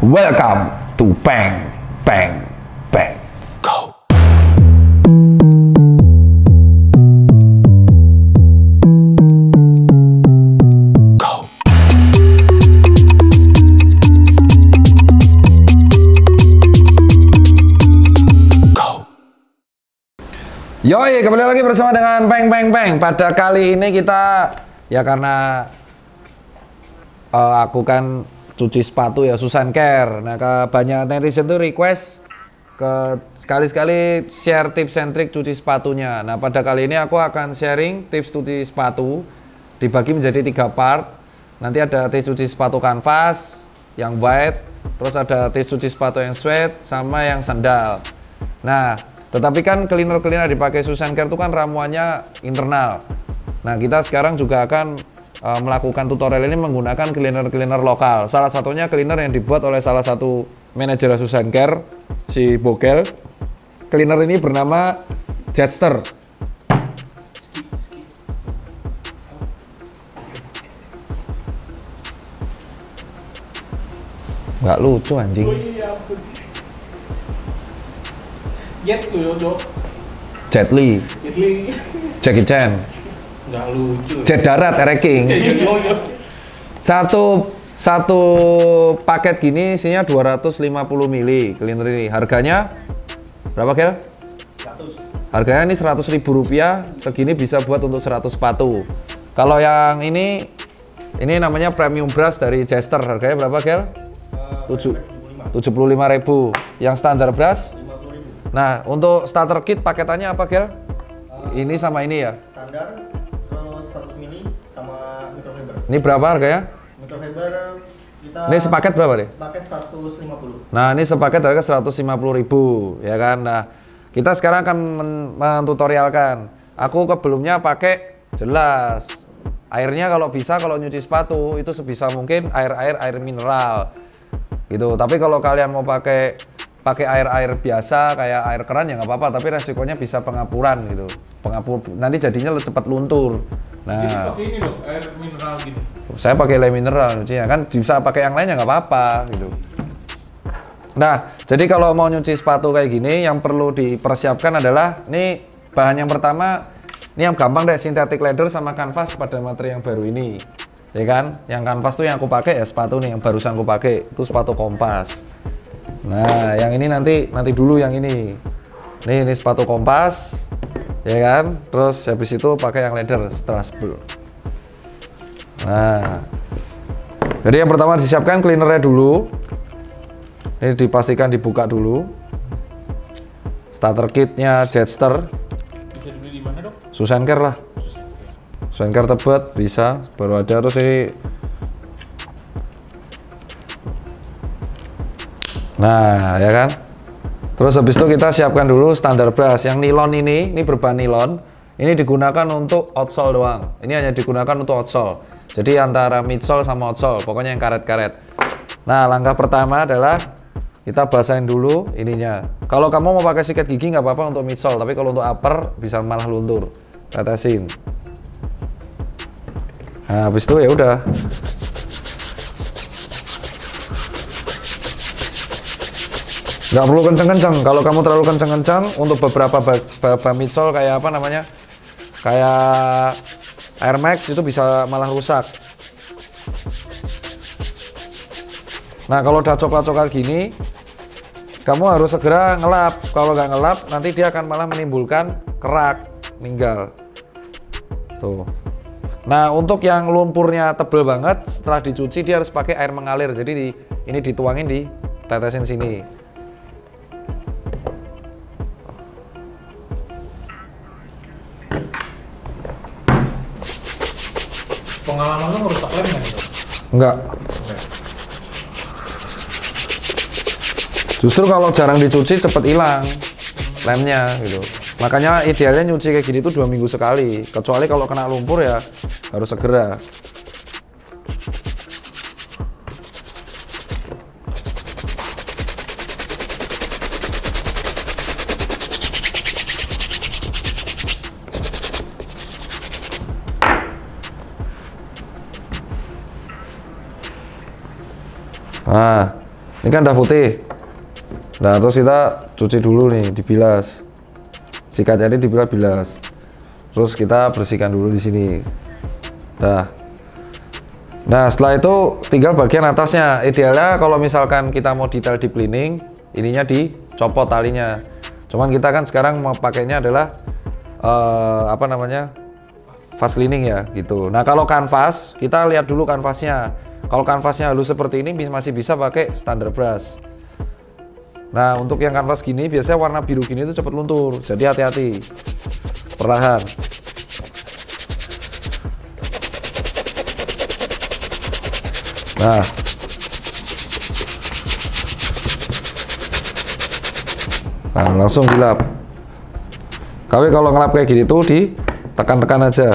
Welcome to Bang Bang Bang. Go. Go. Go. Yoi, kembali lagi bersama dengan Bang Bang Bang. Pada kali ini kita karena aku kan cuci sepatu ya Susan Care. Nah, banyak netizen tuh request ke sekali-sekali share tips and trick cuci sepatunya. Nah, pada kali ini aku akan sharing tips cuci sepatu dibagi menjadi 3 part. Nanti ada tips cuci sepatu kanvas yang white, terus ada tips cuci sepatu yang suede sama yang sandal. Nah, tetapi kan cleaner dipakai Susan Care itu kan ramuannya internal. Nah, kita sekarang juga akan melakukan tutorial ini menggunakan cleaner lokal. Salah satunya cleaner yang dibuat oleh salah satu manajer Susan Care, si Bogel. Cleaner ini bernama Jetster. Nggak lucu anjing. Jet lu dok. Jet Li. Jackie Chan. Nggak lucu. Jet darat, King. Satu paket gini isinya 250 ml cleaner ini. Harganya berapa, Gel? 100. Harganya ini Rp100.000. Segini bisa buat untuk 100 sepatu. Kalau yang ini namanya premium brush dari Jester. Harganya berapa, Gel? 75.000. Yang standar brush? 50.000. Nah, untuk starter kit paketannya apa, Gel? Ini sama ini ya? Standar. Ini berapa harganya? Microfiber kita... Ini sepaket berapa deh? Paket 150. Nah, ini sepaket harga 150.000 ya kan. Nah, kita sekarang akan mentutorialkan. Aku sebelumnya pakai jelas airnya kalau bisa kalau nyuci sepatu itu sebisa mungkin air mineral gitu. Tapi kalau kalian mau pakai air biasa kayak air keran ya nggak apa-apa, tapi resikonya bisa pengapuran gitu. Nanti jadinya cepat luntur. Nah, jadi pakai ini loh, air mineral gitu. Saya pakai air mineral nyucinya, kan bisa pakai yang lain ya nggak apa-apa gitu. Nah, jadi kalau mau nyuci sepatu kayak gini, yang perlu dipersiapkan adalah ini bahan yang pertama, ini yang gampang deh, synthetic leather sama kanvas pada materi yang baru ini, ya kan? Yang kanvas tuh yang aku pakai ya sepatu nih, yang barusan aku pakai itu sepatu kompas. Nah, yang ini nanti dulu yang ini. Ini sepatu kompas. Ya kan, terus habis itu pakai yang leather Strasbourg. Nah, jadi yang pertama disiapkan cleanernya dulu. Ini dipastikan dibuka dulu. Starter kitnya Jetster. Bisa dibeli di mana, dok? Susan Care lah. Susan Care Tebet bisa, baru ada. Terus ini. Nah, ya kan. Terus habis itu kita siapkan dulu standar brush. Yang nilon ini berbahan nilon. Ini digunakan untuk outsole doang. Ini hanya digunakan untuk outsole. Jadi antara midsole sama outsole, pokoknya yang karet-karet. Nah, langkah pertama adalah kita basahin dulu ininya. Kalau kamu mau pakai sikat gigi nggak apa-apa untuk midsole, tapi kalau untuk upper bisa malah luntur. Tetesin. Nah, habis itu ya udah. Nggak perlu kenceng-kenceng. Kalau kamu terlalu kenceng-kenceng untuk beberapa midsole kayak apa namanya, kayak Air Max itu bisa malah rusak. Nah, kalau udah coklat-coklat gini, kamu harus segera ngelap. Kalau nggak ngelap, nanti dia akan malah menimbulkan kerak, ninggal. Tuh. Nah, untuk yang lumpurnya tebel banget, setelah dicuci dia harus pakai air mengalir. Jadi ini dituangin, ditetesin sini. Pengalaman lo merusak lem nggak gitu? Enggak. Justru kalau jarang dicuci cepet hilang lemnya gitu. Makanya idealnya nyuci kayak gini tuh 2 minggu sekali. Kecuali kalau kena lumpur ya harus segera. Nah, Ini kan udah putih. Nah, terus kita cuci dulu nih, dibilas. Sikatnya ini dibilas. Terus kita bersihkan dulu di sini. Nah, setelah itu tinggal bagian atasnya. Idealnya kalau misalkan kita mau detail deep cleaning, ininya dicopot talinya. Cuman kita kan sekarang mau pakainya adalah apa namanya? Fast cleaning ya, gitu. Nah, kalau kanvas, kita lihat dulu kanvasnya. Kalau kanvasnya halus seperti ini masih bisa pakai standar brush. Nah, untuk yang kanvas gini biasanya warna biru gini itu cepat luntur. Jadi hati-hati. Perlahan. Nah, langsung dilap. Tapi kalau ngelap kayak gini tuh ditekan-tekan aja.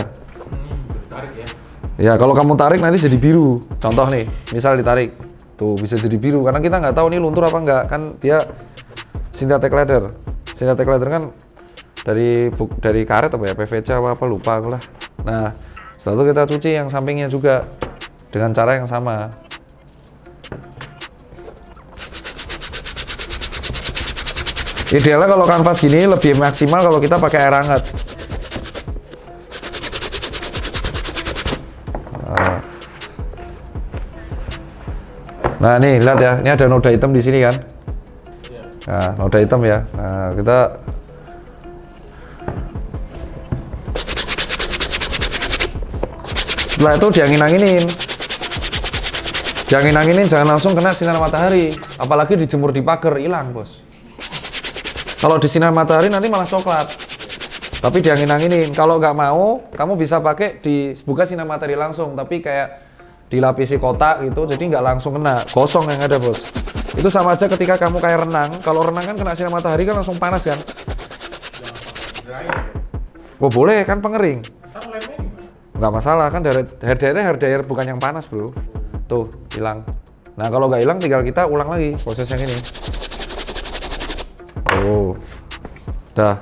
Tarik ya. Ya, kalau kamu tarik nanti jadi biru. Contoh nih, misal ditarik. Tuh, bisa jadi biru karena kita nggak tahu nih luntur apa enggak. Kan dia synthetic leather. Synthetic leather kan dari karet apa ya, PVC apa lupa aku lah. Nah, setelah itu kita cuci yang sampingnya juga dengan cara yang sama. Idealnya kalau kanvas gini lebih maksimal kalau kita pakai air hangat. Nah, nih lihat ya, ini ada noda hitam di sini kan. Nah, noda hitam ya. Nah, kita setelah itu diangin-anginin. Diangin-anginin jangan langsung kena sinar matahari, apalagi dijemur di pagar, hilang bos. Kalau di sinar matahari nanti malah coklat. Tapi diangin-anginin. Kalau nggak mau, kamu bisa pakai bukan sinar matahari langsung, tapi kayak dilapisi kotak gitu, jadi nggak langsung kena, gosong yang ada bos. Itu sama aja ketika kamu kayak renang. Kalau renang kan kena sinar matahari kan langsung panas kan. Oh boleh kan pengering. Nggak masalah kan, hair dryer bukan yang panas bro. Tuh hilang. Nah kalau nggak hilang tinggal kita ulang lagi proses yang ini. Oh, dah.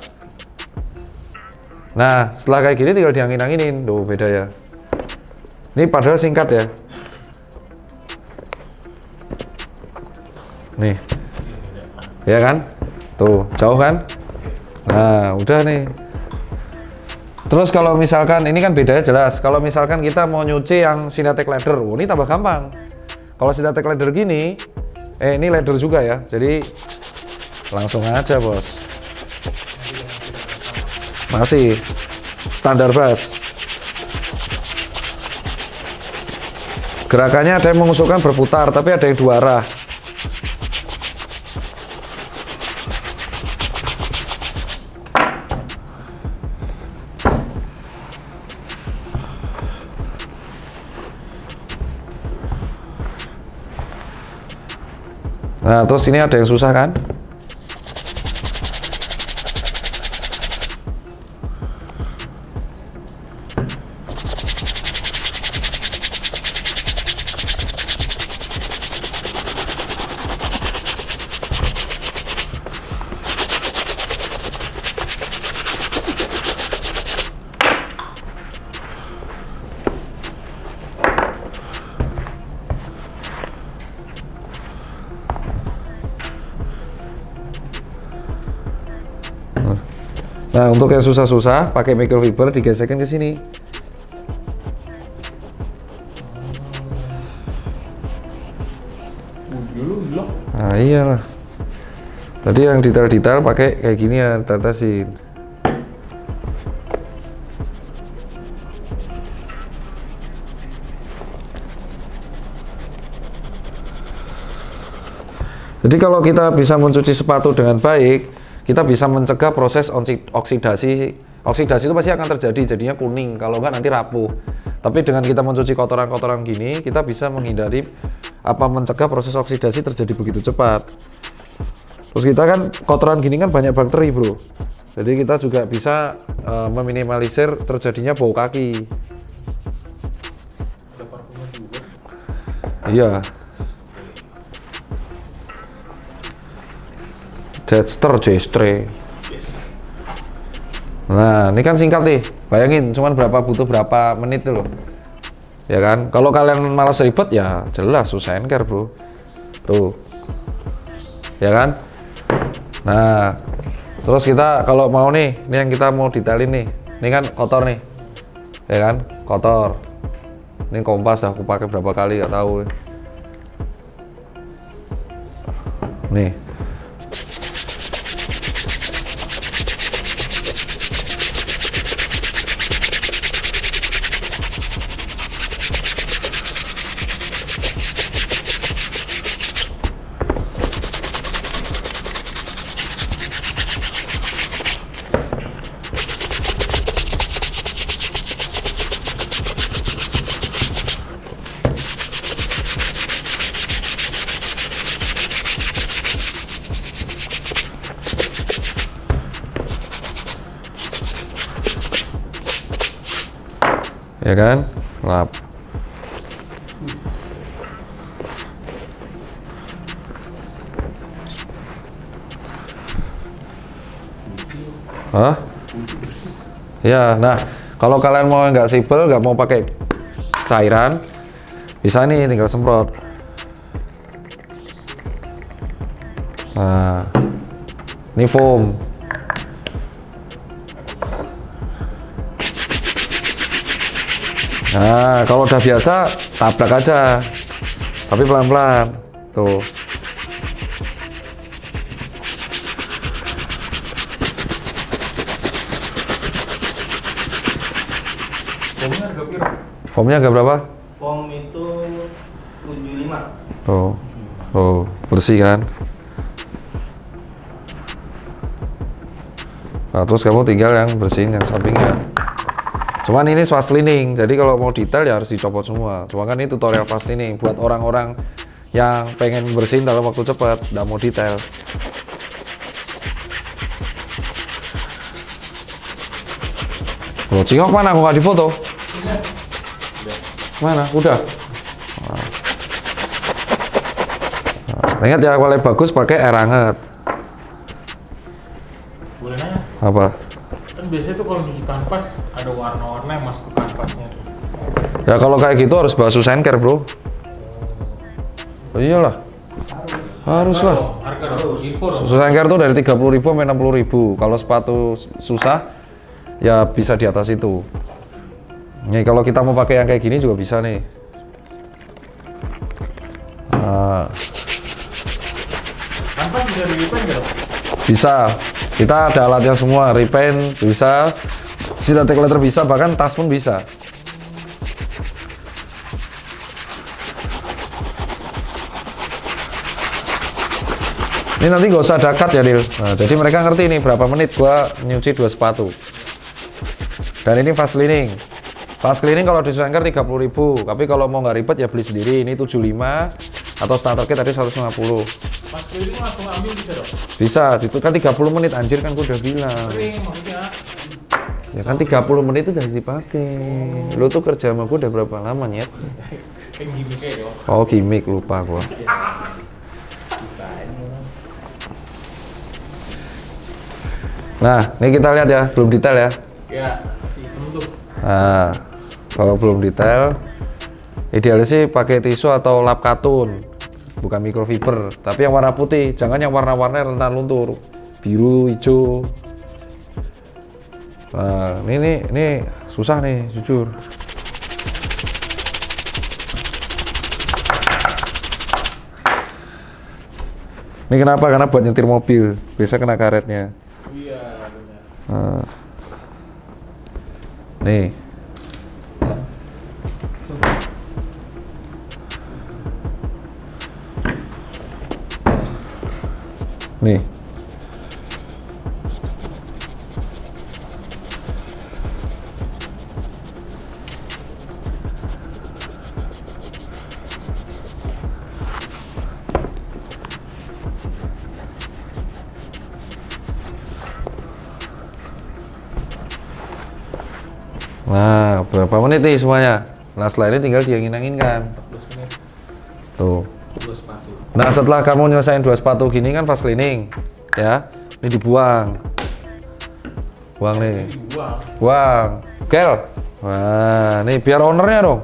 Nah setelah kayak gini tinggal diangin-anginin. Tuh beda ya. Ini padahal singkat ya. Nih. Ya kan? Tuh, jauh kan? Nah, udah nih. Terus kalau misalkan ini kan bedanya jelas. Kalau misalkan kita mau nyuci yang synthetic leather, ini tambah gampang. Kalau synthetic leather gini, ini leather juga ya. Jadi langsung aja, Bos. Masih standar brush. Gerakannya ada yang mengusulkan berputar, tapi ada yang dua arah. Nah, terus ini ada yang susah kan? Nah, untuk yang susah-susah pakai microfiber digesekkan ke sini. Nah, iyalah. Tadi yang detail-detail pakai kayak gini ya, tetesin. Jadi kalau kita bisa mencuci sepatu dengan baik, kita bisa mencegah proses oksidasi. Oksidasi itu pasti akan terjadi, jadinya kuning. Kalau enggak nanti rapuh. Tapi dengan kita mencuci kotoran-kotoran gini, kita bisa menghindari mencegah proses oksidasi terjadi begitu cepat. Terus kita kan kotoran gini kan banyak bakteri bro. Jadi kita juga bisa meminimalisir terjadinya bau kaki. Ada parfumnya juga. Iya. Jester. Nah, ini kan singkat nih. Bayangin, cuman butuh berapa menit tuh loh. Ya kan? Kalau kalian malas ribet ya jelas susah care, bro. Tuh. ya kan? Nah, terus kita kalau mau nih, ini yang kita mau detailin nih. Ini kan kotor nih. Ya kan? Kotor. Ini kompas aku pakai berapa kali nggak tahu. Nih. Ya kan, lap. Hah? Ya, nah kalau kalian mau nggak sipel, nggak mau pakai cairan, bisa nih tinggal semprot. Nah, ini foam. Nah, kalau udah biasa, tabrak aja. Tapi pelan-pelan. Tuh. Foamnya harga piro? Foamnya harga berapa? Foam itu 75. Tuh. Tuh, bersih kan? Nah, terus kamu tinggal yang bersihin yang sampingnya. Cuman ini fast cleaning, jadi kalau mau detail ya harus dicopot semua. Cuma kan ini tutorial fast cleaning buat orang-orang yang pengen bersihin dalam waktu cepat, nggak mau detail. Loh, Cingok mana? Aku nggak difoto. Mana? Udah. Nah, ingat ya, kalau bagus pakai air hangat. Boleh nanya? Apa? Kan biasanya tuh kalau nyuci kanvas ada warna-warna yang masuk ke kanvasnya. Ya kalau kayak gitu harus basuh Senker, bro. Oh, iyalah. Haruslah. Harga dong, info dong. Susu Senker tuh dari 30.000 sampai 60.000. Kalau sepatu susah, ya bisa di atas itu. Nih kalau kita mau pakai yang kayak gini juga bisa nih. Nah, Kanvas bisa di-repaint nggak? bisa. Kita ada alatnya semua, repaint bisa, sheet letter bisa, bahkan tas pun bisa. Ini nanti nggak usah ada cut ya, Dil. Nah, jadi mereka ngerti nih berapa menit gua nyuci 2 sepatu. Dan ini fast cleaning. Fast cleaning kalau di Senker 30.000, tapi kalau mau nggak ribet ya beli sendiri. Ini 75 atau starter kit tadi 150. Pas keliling langsung ambil bisa dong? Bisa, itu kan 30 menit anjir kan gua udah bilang. Kering maksudnya. Ya kan 30 menit itu udah dipakai. Lu tuh kerja sama gua udah berapa lama, Nyet? Kayak gimmick aja dong. Oh, gimmick, lupa gua. Nah, ini kita lihat ya, belum detail ya. Ya, si hitam tuh. Nah, kalau belum detail, idealnya sih pakai tisu atau lap katun, bukan microfiber. Tapi yang warna putih, jangan yang warna-warna rentan luntur, biru, hijau. Nah, ini susah nih, jujur. Ini kenapa? Karena buat nyetir mobil, biasa kena karetnya. Iya, benar. Nah. Nih. Nih. Nah, berapa menit nih semuanya? Nah, setelah ini tinggal diangin-anginkan. 14 menit. Tuh. 2 sepatu. Nah, setelah kamu nyelesain 2 sepatu gini kan fast cleaning, ya. Ini dibuang. Buang nih. Dibuang. Buang. Gel. Wah, nih biar ownernya dong.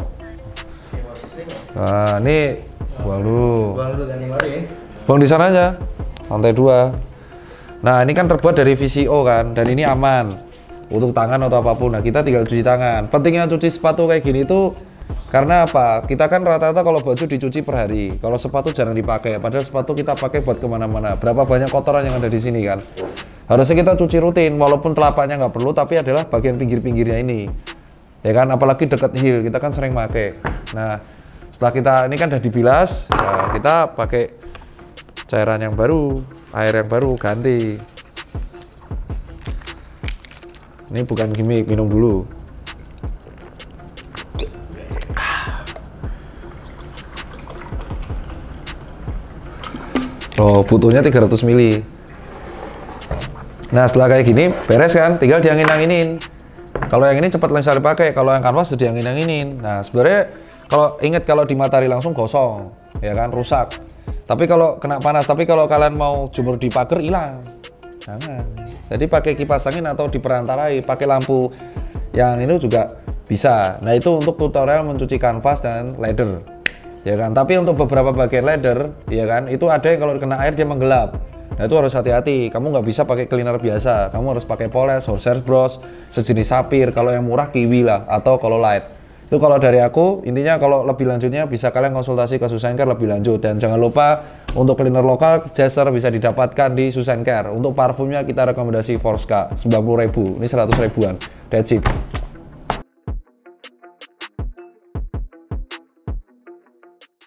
Nah, ini buang dulu. Buang dulu ganti baru ya. Buang di sana aja. lantai 2. Nah ini kan terbuat dari VCO kan, dan ini aman untuk tangan atau apapun. Nah kita tinggal cuci tangan. Pentingnya cuci sepatu kayak gini tuh karena apa? Kita kan rata-rata kalau baju dicuci per hari, kalau sepatu jarang dipakai. Padahal sepatu kita pakai buat kemana-mana. Berapa banyak kotoran yang ada di sini kan? Harusnya kita cuci rutin, walaupun telapaknya nggak perlu, tapi adalah bagian pinggir-pinggirnya ini, ya kan? Apalagi dekat heel, kita kan sering pakai. Nah, setelah kita ini kan udah dibilas, nah kita pakai cairan yang baru, air yang baru, ganti. Ini bukan gimmick, minum dulu. Oh, butuhnya 300 ml. Nah, setelah kayak gini, beres kan? Tinggal diangin-anginin. Kalau yang ini cepat langsung dipakai, kalau yang kanvas diangin-anginin. Nah, sebenarnya kalau ingat kalau di matahari langsung gosong, ya kan, rusak. Tapi kalau kena panas, tapi kalau kalian mau jemur di pagar, hilang. Jangan. Jadi pakai kipas angin atau diperantarai, pakai lampu yang ini juga bisa. Nah, itu untuk tutorial mencuci kanvas dan leather. Ya kan, tapi untuk beberapa bagian leather, ya kan, itu ada yang kalau kena air dia menggelap. Nah itu harus hati-hati. Kamu nggak bisa pakai cleaner biasa. Kamu harus pakai Poles, Horsehair Brush, sejenis sapir. Kalau yang murah Kiwi lah, atau kalau light. Itu kalau dari aku. Intinya kalau lebih lanjutnya bisa kalian konsultasi ke Susan Care lebih lanjut. Dan jangan lupa untuk cleaner lokal Jasser bisa didapatkan di Susan Care. Untuk parfumnya kita rekomendasi Forska 90.000. Ini 100 ribuan. That's it.